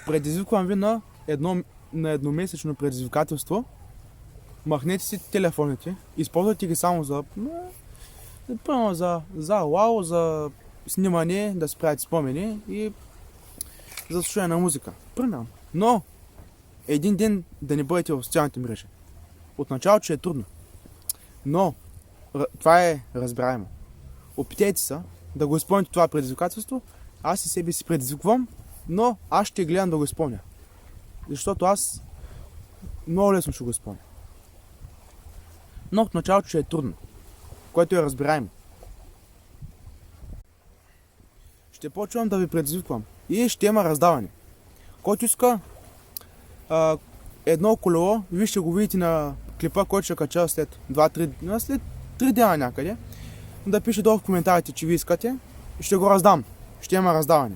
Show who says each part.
Speaker 1: Предизвиквам ви на едномесечно предизвикателство. Махнете си телефоните, използвайте ги само за вау, за снимане, да си правите спомени и за слушане на музика. Примерно. Но един ден да не бъдете в социалните мрежи. Отначало, че е трудно. Но това е разбираемо. Опитайте се да го изпълните това предизвикателство. Аз и себе си предизвиквам, но аз ще гледам да го изпълня. Защото аз много лесно ще го изпълня. Но в началото ще е трудно, което е разбираемо. Ще почвам да ви предизвиквам и ще има раздаване. Който иска едно колело, вие ще го видите на клипа, който ще кача след 3 дена някъде. Да пише долу в коментарите, че ви искате и ще го раздам. Ще има раздаване.